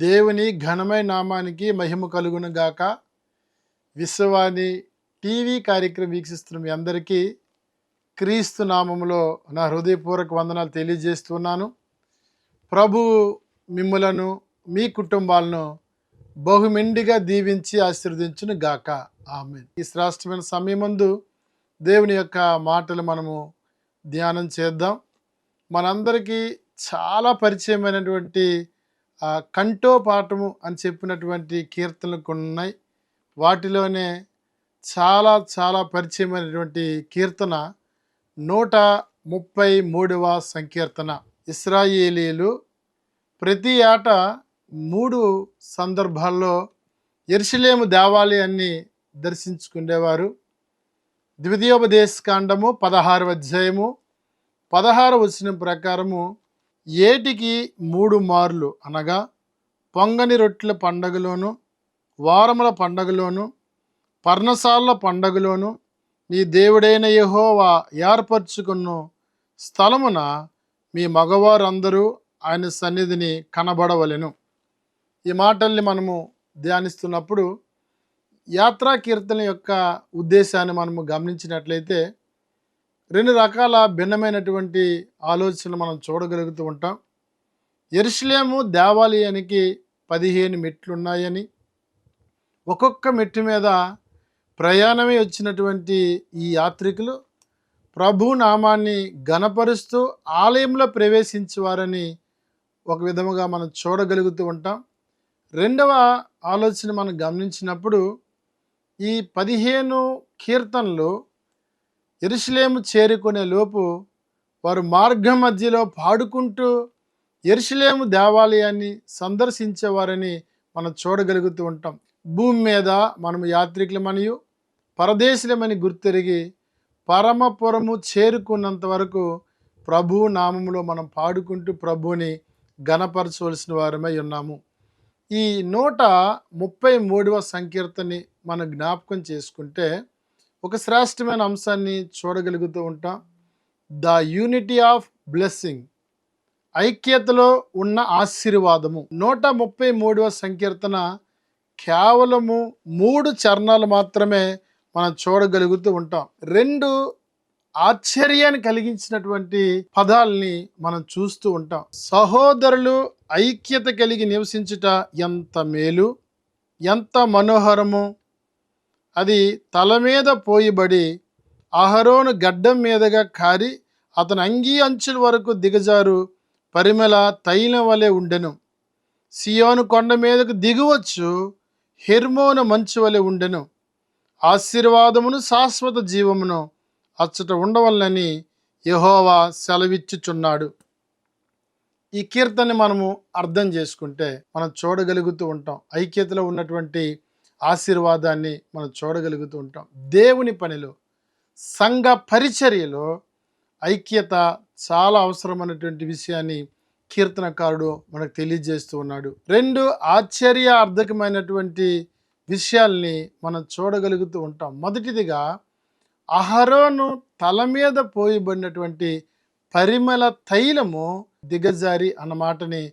దేవుని ఘనమైన నామానికి మహిమ కలుగును గాక. విశ్వవాణి టీవీ కార్యక్రమం వీక్షిస్తున్న మీ అందరికీ క్రీస్తు నామములో నా హృదయపూర్వక వందనాలు తెలియజేస్తున్నాను. ప్రభు మిమ్ములను మీ కుటుంబాలను బహుమెండిగా దీవించి ఆశీర్వదించును గాక. ఆమేన్. ఈ శ్రేష్టమైన సమయమందు దేవుని యొక్క మాటలు మనము ధ్యానం చేద్దాం. మనందరికీ చాలా పరిచయమైనటువంటి కంఠో పాఠము అని చెప్పినటువంటి కీర్తనలు కొన్ని ఉన్నాయి. వాటిలోనే చాలా చాలా పరిచయమైనటువంటి కీర్తన 133వ సంకీర్తన. ఇశ్రాయేలీయులు ప్రతి ఏటా 3 సందర్భాల్లో యెరూషలేము దేవాలయాన్ని దర్శించుకునేవారు. ద్వితీయోపదేశకాండము 16వ అధ్యాయము 16వ వచనం ప్రకారము ఏటికి 3 మార్లు అనగా పొంగని రొట్టెల పండగలోను, వారముల పండగలోను, పర్ణశాలల పండగలోను నీ దేవుడైన యెహోవా ఏర్పరచుకున్న స్థలమున మీ మగవారందరూ ఆయన సన్నిధిని కనబడవలెను. ఈ మాటల్ని మనము ధ్యానిస్తున్నప్పుడు యాత్రా కీర్తన యొక్క ఉద్దేశాన్ని మనము గమనించినట్లయితే 2 రకాల భిన్నమైనటువంటి ఆలోచనలు మనం చూడగలుగుతూ ఉంటాం. యెరూషలేము దేవాలయానికి 15 మెట్లు ఉన్నాయని, ఒక్కొక్క మెట్టు మీద ప్రయాణమే వచ్చినటువంటి ఈ యాత్రికులు ప్రభు నామాన్ని ఘనపరుస్తూ ఆలయంలో ప్రవేశించేవారని ఒక విధముగా మనం చూడగలుగుతూ ఉంటాం. రెండవ ఆలోచన మనం గమనించినప్పుడు ఈ 15 కీర్తనలు యెరూషలేము చేరుకునే లోపు వారు మార్గం మధ్యలో పాడుకుంటూ యెరూషలేము దేవాలయాన్ని సందర్శించేవారని మనం చూడగలుగుతూ ఉంటాం. భూమి మీద మనం యాత్రికులమనియు పరదేశులమని గుర్తెరిగి పరమపురము చేరుకున్నంత వరకు ప్రభు నామములో మనం పాడుకుంటూ ప్రభువుని ఘనపరచవలసిన వారమై ఉన్నాము. ఈ 133వ సంకీర్తనని మనం జ్ఞాపకం చేసుకుంటే ఒక శ్రేష్టమైన అంశాన్ని చూడగలుగుతూ ఉంటాం. ద యూనిటీ ఆఫ్ బ్లెస్సింగ్, ఐక్యతలో ఉన్న ఆశీర్వాదము. 133వ సంకీర్తన కేవలము 3 చరణాలు మాత్రమే మనం చూడగలుగుతూ ఉంటాం. 2 ఆశ్చర్యాన్ని కలిగించినటువంటి పదాలని మనం చూస్తూ ఉంటాం. సహోదరులు ఐక్యత కలిగి నివసించుట ఎంత మేలు, ఎంత మనోహరము. అది తల మీద పోయిబడి అహరోను గడ్డం మీదగా కారి అతని అంగీ అంచుల వరకు దిగజారు పరిమళ తైలం వలె ఉండెను. సియోను కొండ మీదకు దిగువచ్చు హెర్మోను మంచు వలె ఉండెను. ఆశీర్వాదమును శాశ్వత జీవమును అచ్చట ఉండవలనని యెహోవా సెలవిచ్చుచున్నాడు. ఈ కీర్తనని మనము అర్థం చేసుకుంటే మనం చూడగలుగుతూ ఉంటాం. ఐక్యతలో ఉన్నటువంటి ఆశీర్వాదాన్ని మనం చూడగలుగుతూ ఉంటాం. దేవుని పనిలో, సంఘ పరిచర్యలో ఐక్యత చాలా అవసరమైనటువంటి విషయాన్ని కీర్తనకారుడు మనకు తెలియజేస్తూ ఉన్నాడు. 2 ఆశ్చర్యార్థకమైనటువంటి విషయాల్ని మనం చూడగలుగుతూ ఉంటాం. మొదటిదిగా అహరోను తల మీద పోయబడినటువంటి పరిమళ తైలము దిగజారి అన్న మాటని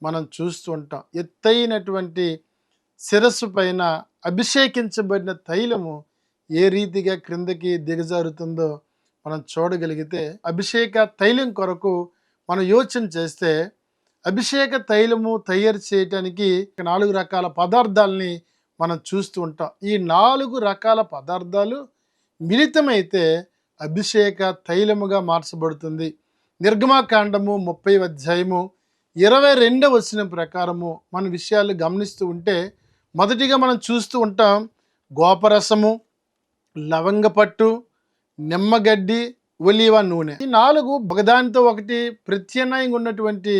మనం చూస్తూ ఉంటాం. ఎత్తైనటువంటి శిరస్సు పైన అభిషేకించబడిన తైలము ఏ రీతిగా క్రిందకి దిగజారుతుందో మనం చూడగలిగితే, అభిషేక తైలం కొరకు మనం యోచన చేస్తే అభిషేక తైలము తయారు చేయటానికి 4 రకాల పదార్థాలని మనం చూస్తూ ఉంటాం. ఈ 4 రకాల పదార్థాలు మిళితమైతే అభిషేక తైలముగా మార్చబడుతుంది. నిర్గమాకాండము 30వ అధ్యాయము 22వ వచనం ప్రకారము మన విషయాలు గమనిస్తూ ఉంటే మొదటిగా మనం చూస్తూ ఉంటాం గోపరసము, లవంగపట్టు, నిమ్మగడ్డి, ఒలీవ నూనె. ఈ 4 ఒకదానితో ఒకటి ప్రత్యామ్నాయంగా ఉన్నటువంటి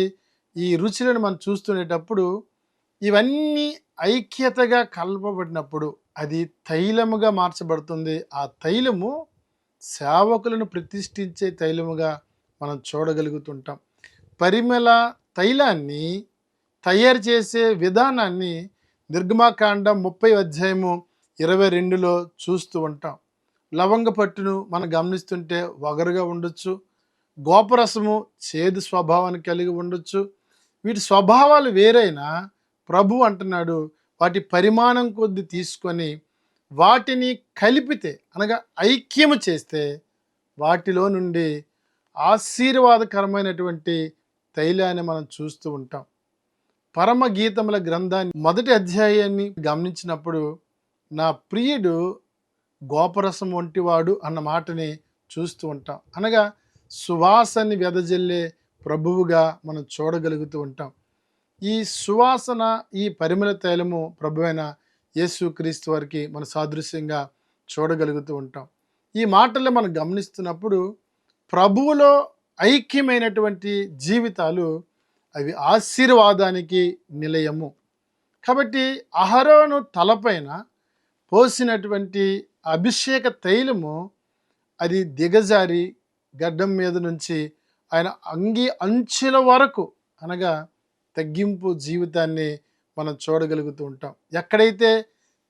ఈ రుచులను మనం చూస్తునేటప్పుడు ఇవన్నీ ఐక్యతగా కలపబడినప్పుడు అది తైలముగా మార్చబడుతుంది. ఆ తైలము సేవకులను ప్రతిష్ఠించే తైలముగా మనం చూడగలుగుతుంటాం. పరిమళ తైలాన్ని తయారు చేసే విధానాన్ని నిర్గమాకాండం 30వ అధ్యాయము 22లో చూస్తూ ఉంటాం. లవంగ పట్టును మనం గమనిస్తుంటే వగరుగా ఉండొచ్చు, గోపరసము చేదు స్వభావాన్ని కలిగి ఉండొచ్చు. వీటి స్వభావాలు వేరైనా ప్రభు అంటున్నాడు, వాటి పరిమాణం కొద్ది తీసుకొని వాటిని కలిపితే అనగా ఐక్యము చేస్తే వాటిలో నుండి ఆశీర్వాదకరమైనటువంటి తైలాన్ని మనం చూస్తూ ఉంటాం. పరమ గీతముల గ్రంథాన్ని మొదటి అధ్యాయాన్ని గమనించినప్పుడు నా ప్రియుడు గోపరసం వంటివాడు అన్న మాటని చూస్తూ ఉంటాం. అనగా సువాసని వెదజల్లే ప్రభువుగా మనం చూడగలుగుతూ ఉంటాం. ఈ సువాసన, ఈ పరిమళ తైలము ప్రభువైన యేసుక్రీస్తు వారికి మన సాదృశ్యంగా చూడగలుగుతూ ఉంటాం. ఈ మాటల్లో మనం గమనిస్తున్నప్పుడు ప్రభువులో ఐక్యమైనటువంటి జీవితాలు అవి ఆశీర్వాదానికి నిలయము. కాబట్టి అహరోను తలపైన పోసినటువంటి అభిషేక తైలము అది దిగజారి గడ్డం మీద నుంచి ఆయన అంగి అంచుల వరకు అనగా తగ్గింపు జీవితాన్ని మనం చూడగలుగుతూ ఉంటాం. ఎక్కడైతే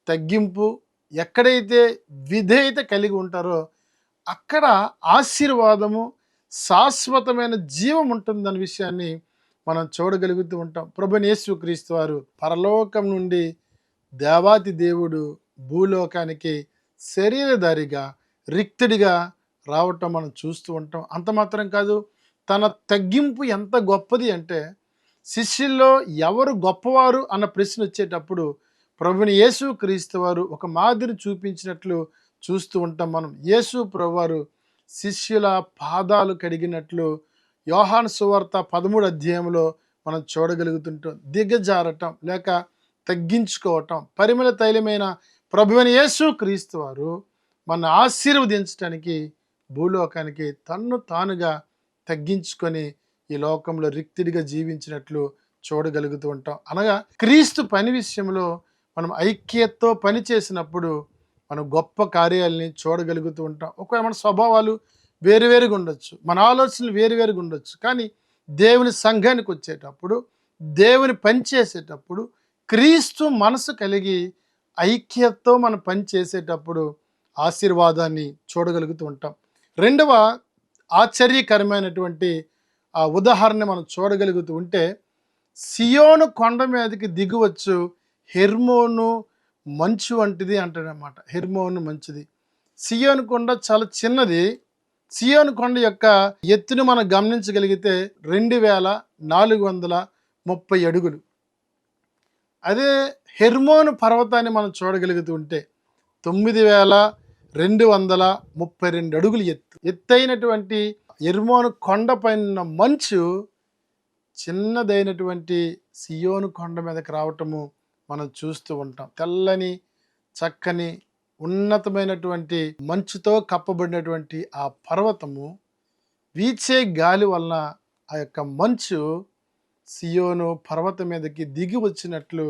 తగ్గింపు, ఎక్కడైతే విధేయత కలిగి ఉంటారో అక్కడ ఆశీర్వాదము, శాశ్వతమైన జీవం ఉంటుందన్న విషయాన్ని మనం చూడగలుగుతూ ఉంటాం. ప్రభువైన యేసుక్రీస్తు వారు పరలోకం నుండి దేవాతి దేవుడు భూలోకానికి శరీరధారిగా, రిక్తుడిగా రావటం మనం చూస్తూ ఉంటాం. అంత మాత్రం కాదు, తన తగ్గింపు ఎంత గొప్పది అంటే శిష్యుల్లో ఎవరు గొప్పవారు అన్న ప్రశ్న వచ్చేటప్పుడు ప్రభువైన యేసుక్రీస్తు వారు ఒక మాదిరి చూపించినట్లు చూస్తూ ఉంటాం. మనం యేసు ప్రభువారు శిష్యుల పాదాలు కడిగినట్లు యోహాను సువార్త 13 అధ్యాయంలో మనం చూడగలుగుతుంటాం. దిగజారటం లేక తగ్గించుకోవటం. పరిమళ తైలమైన ప్రభువైన యేసుక్రీస్తు వారు మన ఆశీర్వదించడానికి భూలోకానికి తన్ను తానుగా తగ్గించుకొని ఈ లోకంలో రిక్తుడిగా జీవించినట్లు చూడగలుగుతూ ఉంటాం. అనగా క్రీస్తు పని విషయంలో మనం ఐక్యతతో పని చేసినప్పుడు మనం గొప్ప కార్యాలని చూడగలుగుతూ ఉంటాం. ఒకవేళ మన స్వభావాలు వేరువేరుగా ఉండొచ్చు, మన ఆలోచనలు వేరువేరుగా ఉండొచ్చు, కానీ దేవుని సంఘానికి వచ్చేటప్పుడు, దేవుని పని చేసేటప్పుడు క్రీస్తు మనసు కలిగి ఐక్యతతో మనం పని చేసేటప్పుడు ఆశీర్వాదాన్ని చూడగలుగుతూ ఉంటాం. రెండవ ఆశ్చర్యకరమైనటువంటి ఆ ఉదాహరణ మనం చూడగలుగుతూ ఉంటే, సియోను కొండ మీదకి దిగువచ్చు హెర్మోను మంచు వంటిది అంటాడనమాట. హెర్మోను మంచిది. సియోను కొండ చాలా చిన్నది. సియోను కొండ యొక్క ఎత్తును మనం గమనించగలిగితే 2430 అడుగులు. అదే హెర్మోను పర్వతాన్ని మనం చూడగలుగుతూ ఉంటే 9232 అడుగులు ఎత్తైనటువంటి హెర్మోను కొండ పైన మంచు చిన్నదైనటువంటి సియోను కొండ మీదకి రావటము మనం చూస్తూ ఉంటాం. తెల్లని చక్కని ఉన్నతమైనటువంటి మంచుతో కప్పబడినటువంటి ఆ పర్వతము వీచే గాలి వలన ఆ యొక్క మంచు సియోను పర్వతం మీదకి దిగి వచ్చినట్లు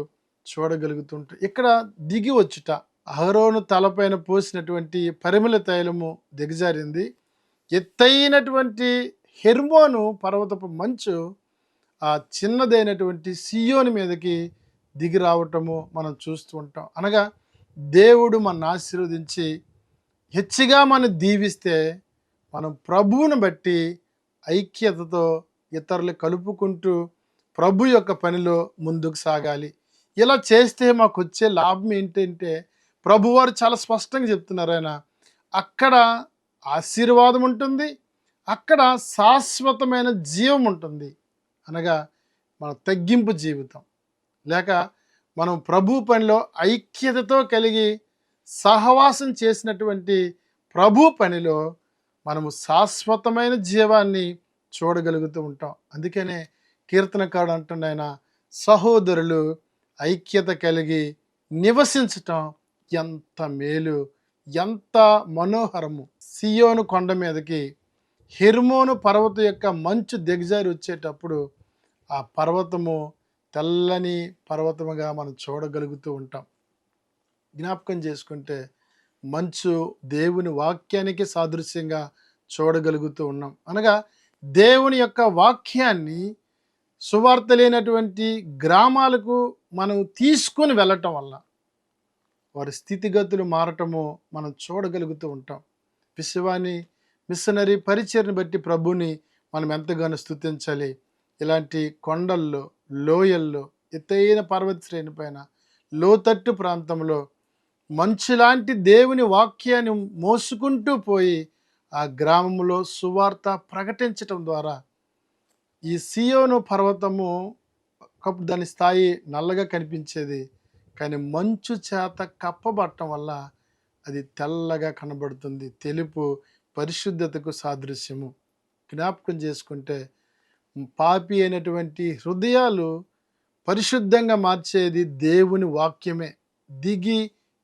చూడగలుగుతుంటాం. ఇక్కడ దిగి వచ్చుట అహరోను తలపైన పోసినటువంటి పరిమళ తైలము దిగజారింది. ఎత్తైనటువంటి హెర్మోను పర్వతపు మంచు ఆ చిన్నదైనటువంటి సియోను మీదకి దిగి రావటము మనం చూస్తూ ఉంటాం. అనగా దేవుడు మన ఆశీర్వదించి హెచ్చుగా మనం దీవిస్తే మనం ప్రభువును బట్టి ఐక్యతతో ఇతరులు కలుపుకుంటూ ప్రభు యొక్క పనిలో ముందుకు సాగాలి. ఇలా చేస్తే మాకు వచ్చే లాభం ఏంటంటే ప్రభువారు చాలా స్పష్టంగా చెప్తున్నారు. ఆయన అక్కడ ఆశీర్వాదం ఉంటుంది, అక్కడ శాశ్వతమైన జీవం ఉంటుంది. అనగా మన తగ్గింపు జీవితం లేక మనం ప్రభు పనిలో ఐక్యతతో కలిగి సహవాసం చేసినటువంటి ప్రభు పనిలో మనము శాశ్వతమైన జీవాన్ని చూడగలుగుతూ ఉంటాం. అందుకనే కీర్తనకారుడు అంటున్న ఆయన, సహోదరులు ఐక్యత కలిగి నివసించటం ఎంత మేలు, ఎంత మనోహరము. సియోను కొండ మీదకి హెర్మోను పర్వతం యొక్క మంచు దిగజారి వచ్చేటప్పుడు ఆ పర్వతము తెల్లని పర్వతముగా మనం చూడగలుగుతూ ఉంటాం. జ్ఞాపకం చేసుకుంటే మంచు దేవుని వాక్యానికి సాదృశ్యంగా చూడగలుగుతూ ఉన్నాం. అనగా దేవుని యొక్క వాక్యాన్ని సువార్త లేనటువంటి గ్రామాలకు మనం తీసుకొని వెళ్ళటం వల్ల వారి స్థితిగతులు మారటము మనం చూడగలుగుతూ ఉంటాం. విశ్వాన్ని మిషనరీ పరిచయను బట్టి ప్రభుని మనం ఎంతగానో స్తుతించాలి. ఇలాంటి కొండల్లో, లోయల్లో, ఎత్తైన పర్వత శ్రేణి పైన లోతట్టు ప్రాంతంలో మంచులాంటి దేవుని వాక్యాన్ని మోసుకుంటూ పోయి ఆ గ్రామంలో సువార్త ప్రకటించటం ద్వారా ఈ సియోను పర్వతము ఒకప్పుడు దాని స్థాయి నల్లగా కనిపించేది, కానీ మంచు చేత కప్పబట్టడం వల్ల అది తెల్లగా కనబడుతుంది. తెలుపు పరిశుద్ధతకు సాదృశ్యము. జ్ఞాపకం చేసుకుంటే పాపి అయినటువంటి హృదయాలు పరిశుద్ధంగా మార్చేది దేవుని వాక్యమే. దిగి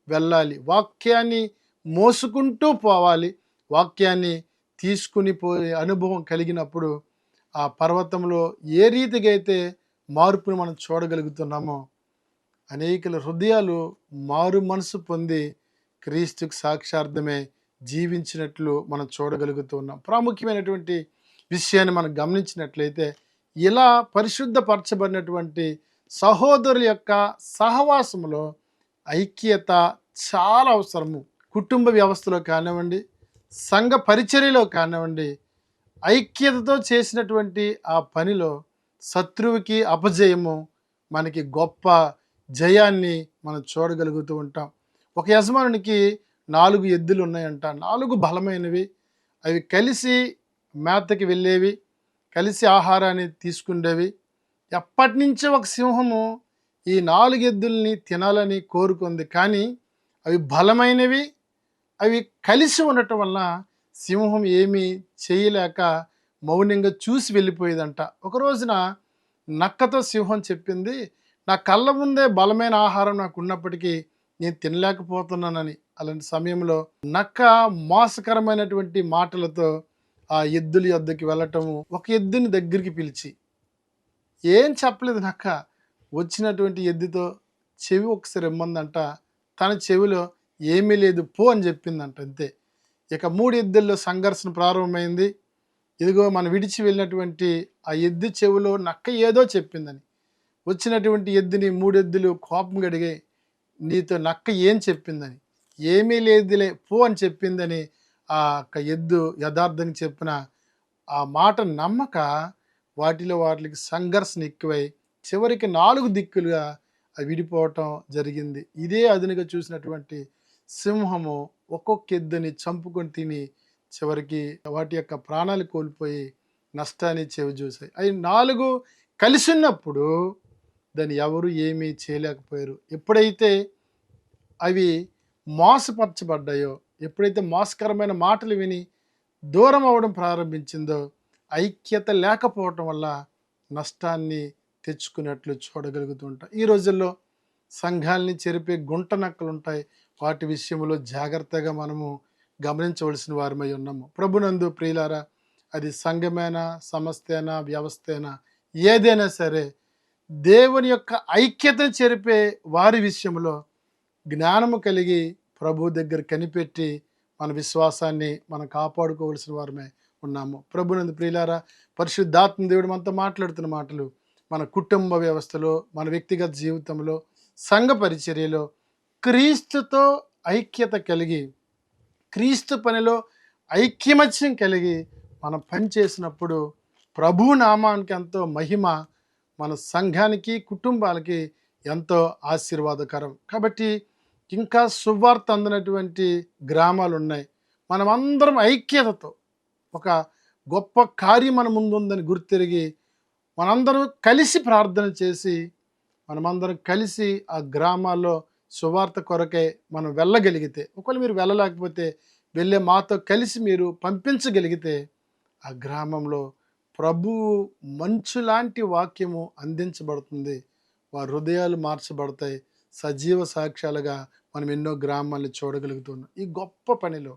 వెళ్ళాలి, వాక్యాన్ని మోసుకుంటూ పోవాలి. వాక్యాన్ని తీసుకుని పోయే అనుభవం కలిగినప్పుడు ఆ పర్వతంలో ఏ రీతిగా అయితే మార్పును మనం చూడగలుగుతున్నామో, అనేకుల హృదయాలు మారు మనసు పొంది క్రీస్తుకు సాక్షార్థమే జీవించినట్లు మనం చూడగలుగుతున్నాం. ప్రాముఖ్యమైనటువంటి విషయాన్ని మనం గమనించినట్లయితే, ఇలా పరిశుద్ధపరచబడినటువంటి సహోదరుల యొక్క సహవాసములో ఐక్యత చాలా అవసరము. కుటుంబ వ్యవస్థలో కానివ్వండి, సంఘ పరిచర్యలో కానివ్వండి, ఐక్యతతో చేసినటువంటి ఆ పనిలో శత్రువుకి అపజయము, మనకి గొప్ప జయాన్ని మనం చూడగలుగుతూ ఉంటాం. ఒక యజమానునికి 4 ఎద్దులు ఉన్నాయంట. 4 బలమైనవి. అవి కలిసి మేతకి వెళ్ళేవి, కలిసి ఆహారాన్ని తీసుకుండేవి. ఎప్పటి నుంచో ఒక సింహము ఈ 4 ఎద్దుల్ని తినాలని కోరుకుంది, కానీ అవి బలమైనవి. అవి కలిసి ఉండటం వల్ల సింహం ఏమీ చేయలేక మౌనంగా చూసి వెళ్ళిపోయేదంట. ఒక రోజున నక్కతో సింహం చెప్పింది, నా కళ్ళ ముందే బలమైన ఆహారం నాకు ఉన్నప్పటికీ నేను తినలేకపోతున్నానని. అలాంటి సమయంలో నక్క మోసకరమైనటువంటి మాటలతో ఆ ఎద్దుల యొద్దకి వెళ్ళటము, ఒక ఎద్దుని దగ్గరికి పిలిచి, ఏం చెప్పలేదు నక్క, వచ్చినటువంటి ఎద్దుతో చెవి ఒకసారి ఇమ్మందంట. తన చెవిలో ఏమీ లేదు పో అని చెప్పిందంట, అంతే. ఇక 3 ఎద్దుల్లో సంఘర్షణ ప్రారంభమైంది. ఇదిగో మనం విడిచి వెళ్ళినటువంటి ఆ ఎద్దు చెవిలో నక్క ఏదో చెప్పిందని వచ్చినటువంటి ఎద్దుని 3 ఎద్దులు కోపం గడిగాయి. నీతో నక్క ఏం చెప్పిందని? ఏమీ లేదులే పో అని చెప్పిందని ఆ ఎద్దు యథార్థంగా చెప్పిన ఆ మాట నమ్మక వాటికి సంఘర్షణ ఎక్కువై చివరికి 4 దిక్కులుగా అవి విడిపోవటం జరిగింది. ఇదే అదునుగా చూసినటువంటి సింహము ఒక్కొక్క ఎద్దుని చంపుకొని తిని చివరికి వాటి యొక్క ప్రాణాలు కోల్పోయి నష్టాన్ని చెవిచూసాయి. అవి 4 కలిసి ఉన్నప్పుడు దాన్ని ఎవరు ఏమీ చేయలేకపోయారు. ఎప్పుడైతే అవి మోసపరచబడ్డాయో, ఎప్పుడైతే మోసకరమైన మాటలు విని దూరం అవ్వడం ప్రారంభించిందో, ఐక్యత లేకపోవటం వల్ల నష్టాన్ని తెచ్చుకున్నట్లు చూడగలుగుతూ ఉంటాం. ఈ రోజుల్లో సంఘాలని చెరిపే గుంట నక్కలు ఉంటాయి. వాటి విషయంలో జాగ్రత్తగా మనము గమనించవలసిన వారమై ఉన్నాము. ప్రభునందు ప్రియులారా, అది సంఘమైనా, సంస్థైనా, వ్యవస్థైనా, ఏదైనా సరే దేవుని యొక్క ఐక్యతను చెరిపే వారి విషయంలో జ్ఞానము కలిగి ప్రభు దగ్గర కనిపెట్టి మన విశ్వాసాన్ని మనం కాపాడుకోవలసిన వారమే ఉన్నాము. ప్రభునందు ప్రియులారా, పరిశుద్ధాత్మ దేవుడు మనతో మాట్లాడుతున్న మాటలు మన కుటుంబ వ్యవస్థలో, మన వ్యక్తిగత జీవితంలో, సంఘ పరిచర్యలో క్రీస్తుతో ఐక్యత కలిగి, క్రీస్తు పనిలో ఐక్యమత్యం కలిగి మనం పని చేసినప్పుడు ప్రభు నామానికి ఎంతో మహిమ, మన సంఘానికి, కుటుంబాలకి ఎంతో ఆశీర్వాదకరం. కాబట్టి ఇంకా సువార్త అందినటువంటి గ్రామాలు ఉన్నాయి. మనమందరం ఐక్యతతో ఒక గొప్ప కార్యం మన ముందు ఉందని గుర్తిరిగి మనందరం కలిసి ప్రార్థన చేసి, మనమందరం కలిసి ఆ గ్రామాల్లో సువార్త కొరకై మనం వెళ్ళగలిగితే, ఒకవేళ మీరు వెళ్ళలేకపోతే వెళ్ళే మాతో కలిసి మీరు పంపించగలిగితే, ఆ గ్రామంలో ప్రభువు మంచులాంటి వాక్యము అందించబడుతుంది. వారి హృదయాలు మార్చబడతాయి. సజీవ సాక్ష్యాలుగా మనం ఎన్నో గ్రామాలను చూడగలుగుతున్నాం. ఈ గొప్ప పనిలో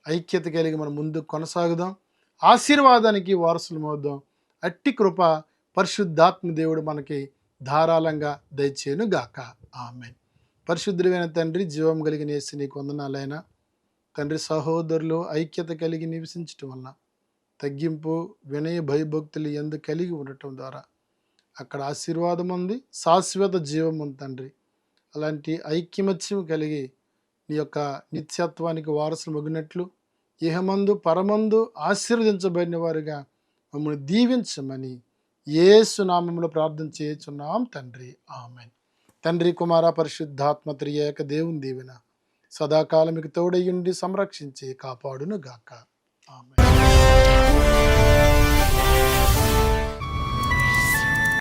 ఐక్యత కలిగి మనం ముందు కొనసాగుదాం. ఆశీర్వాదానికి వారసులమవుదాం. అట్టి కృప పరిశుద్ధాత్మ దేవుడు మనకి ధారాళంగా దయచేయును గాక. ఆమేన్. పరిశుద్ధుడైన తండ్రి, జీవం కలిగిన యేసు నీకు వందనాలైనా తండ్రి. సహోదరులు ఐక్యత కలిగి నివసించటం వలన, తగ్గింపు, వినయ, భయభక్తులు ఎందు కలిగి ఉండటం ద్వారా అక్కడ ఆశీర్వాదం ఉంది, శాశ్వత జీవం ఉంది తండ్రి. అలాంటి ఐక్యమత్యం కలిగి నీ యొక్క నిత్యత్వానికి వారసులు మగినట్లు ఇహమందు పరమందు ఆశీర్వదించబడిన వారుగా మమ్మల్ని దీవించమని యేసు నామములో ప్రార్థన చేయుచున్నాం తండ్రి, ఆమేన్. తండ్రి, కుమార, పరిశుద్ధాత్మ త్రియేక దేవుని దీవెన సదాకాలం మీకు తోడయుండి సంరక్షించి కాపాడును గాక. ఆమేన్.